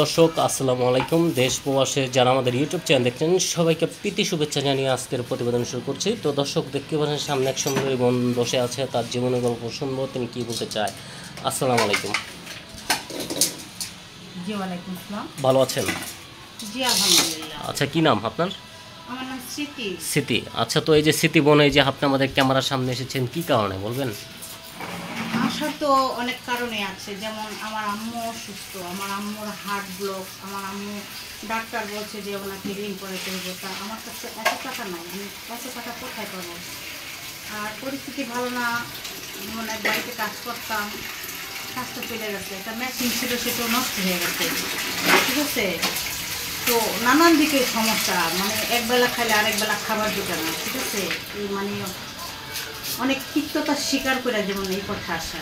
দর্শক আসসালামু আলাইকুম। দেশ প্রবাসে যারা আমাদের ইউটিউব চ্যানেল দেখছেন সবাইকে প্রীতি শুভেচ্ছা জানিয়ে আজকের প্রতিবেদন শুরু করছি। তো দর্শক দেখতে পাচ্ছেন সামনে এক সুন্দরী বোন বসে আছে, তার জীবনের গল্প শুনবো, তিনি কী বলতে চায়। আসসালামু আলাইকুম। জি ওয়ালাইকুম আসসালাম। ভালো আছেন? জি আলহামদুলিল্লাহ। আচ্ছা, কি নাম আপনার? আমার নাম স্মৃতি। স্মৃতি। আচ্ছা, তো এই যে স্মৃতি বোন, এই যে আপনি আমাদের ক্যামেরার সামনে এসেছেন কি কারণে বলবেন? আসার তো অনেক কারণে আছে, যেমন আমার আম্মু অসুস্থ, আমার আম্মুর হার্ট ব্লক, আমার আম্মু ডাক্তার বলছে যে ওনাকে ঋণ করে করবো, তা আমার কাছে এত টাকা নাই, আমি এত টাকা কোথায় পাবো? আর পরিস্থিতি ভালো না, মানে বাড়িতে কাজ করতাম, কাজটা চলে গেছে, একটা মেশিন ছিল সেটাও নষ্ট হয়ে গেছে, ঠিক আছে। তো নানান দিকে সমস্যা, মানে একবেলা খাইলে আরেক বেলা খাবার জোটে না, ঠিক আছে। এই মানে অনেক তিক্ততার স্বীকার করে যেমন এই কথা আসা।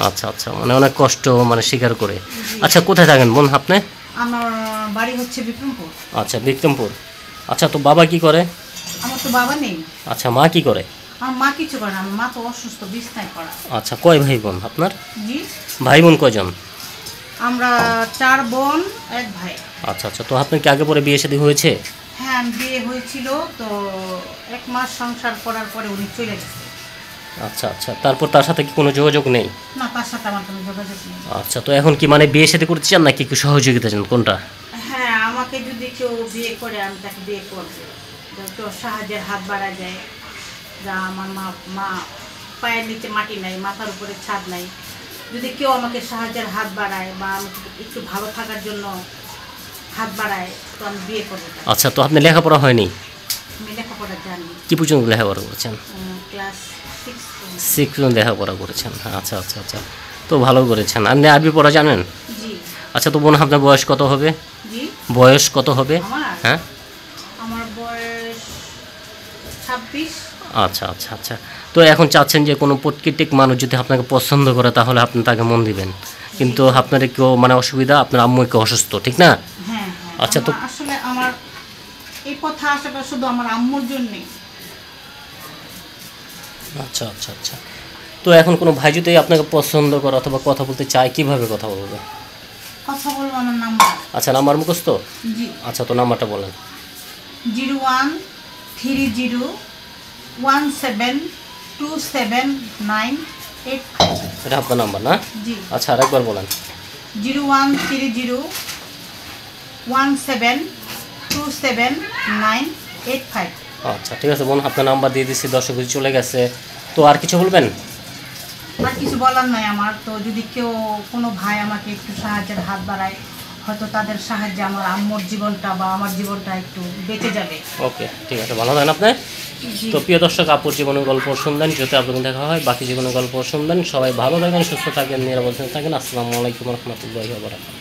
আচ্ছা আচ্ছা, মানে অনেক কষ্ট মানে স্বীকার করে। আচ্ছা, কোথায় থাকেন বোন আপনি? আমার বাড়ি হচ্ছে বিক্রমপুর। আচ্ছা, বিক্রমপুর। আচ্ছা, তো বাবা কি করে? আমার তো বাবা নেই। আচ্ছা, মা কি করে? আমার মা কিছু করে না, আমার মা তো অসুস্থ, বিছনায় পড়া। আচ্ছা, কয় ভাই বোন আপনার? জি, ভাই বোন কয়জন? আমরা 4 বোন 1 ভাই। আচ্ছা আচ্ছা, তো আপনার কি আগে পরে বিয়ে শাদী হয়েছে? হ্যাঁ, আমি বিয়ে হয়েছিল তো 1 মাস সংসার করার পরে উনি চলে গেছে। আচ্ছা আচ্ছা, তারপর তার সাথে কি কোনো যোগাযোগ নেই? না, তার সাথে আমার কোনো যোগাযোগ নেই। আচ্ছা, তো এখন কি মানে বিয়ে শাদী করতে চান নাকি একটু সহযোগিতা চান, কোনটা? হ্যাঁ, আমাকে যদি কেউ বিয়ে করে আমি তাকে বিয়ে করবো, তো সাহায্যের হাত বাড়া যায়। যা আমার মা পায়ের নিচে মাটি নাই, মাথার উপরে ছাদ নাই, যদি কেউ আমাকে সাহায্যের হাত বাড়ায় বা আমাকে একটু ভালো থাকার জন্য হাত বাড়ায়, তো আমি বিয়ে করবো তাকে। আচ্ছা, তো আপনি লেখাপড়া হয়নি? আমি লেখাপড়া জানি, কি পর্যন্ত লেখাপড়া করেছেন? ক্লাস 6। 6 পর্যন্ত লেখাপড়া করেছেন। আচ্ছা আচ্ছা আচ্ছা, তো ভালো করেছেন। আপনি আরবি পড়া জানেন? জি। আচ্ছা, তো বোন আপনার বয়স কত হবে? জি, বয়স কত হবে? আমার হ্যাঁ, আমার বয়স 26। আচ্ছা আচ্ছা আচ্ছা, তো এখন চাচ্ছেন যে কোনো প্রকৃতিক মানুষ যদি আপনাকে পছন্দ করে তাহলে আপনি তাকে মন দিবেন, কিন্তু আপনার কেউ মানে অসুবিধা, আপনার আম্মু একটু অসুস্থ, ঠিক না? হ্যাঁ, আচ্ছা, তো আসলে আমার এই কথা আসাটা শুধু আমার আম্মুর জন্যে। আচ্ছা আচ্ছা আচ্ছা, তো এখন কোনো ভাই যদি আপনাকে পছন্দ করে অথবা কথা বলতে চায়, কিভাবে কথা বলবে? কথা বলবো আমার নাম্বার। আচ্ছা, নাম্বার মুখস্থ? জি, আচ্ছা, তো নাম্বারটা বলেন। 0130172798। এটা আপনার নাম্বার না? জি, আচ্ছা, আরেকবার বলেন। 0130172798। আচ্ছা, ঠিক আছে বোন, আপনার নাম্বার দিয়ে দিচ্ছি, দর্শক চলে গেছে। তো আর কিছু বলবেন? আর কিছু বলার নাই আমার, তো যদি কেউ কোনো ভাই আমাকে একটু সাহায্যের হাত বাড়ায়, হয়তো তাদের সাহায্যে আমার আম্মুর জীবনটা বা আমার জীবনটা একটু বেঁচে যাবে। ওকে, ঠিক আছে, ভালো থাকেন আপনি। জি। তো প্রিয় দর্শক, আপুর জীবনের গল্প শুনবেন, যদি আপনাদের দেখা হয় বাকি জীবনের গল্প শুনবেন। সবাই ভালো থাকেন, সুস্থ থাকেন, নিরাপদে থাকেন। আসসালামু আলাইকুম রহমতুল্লাহি ওয়া বারাকাতুহু।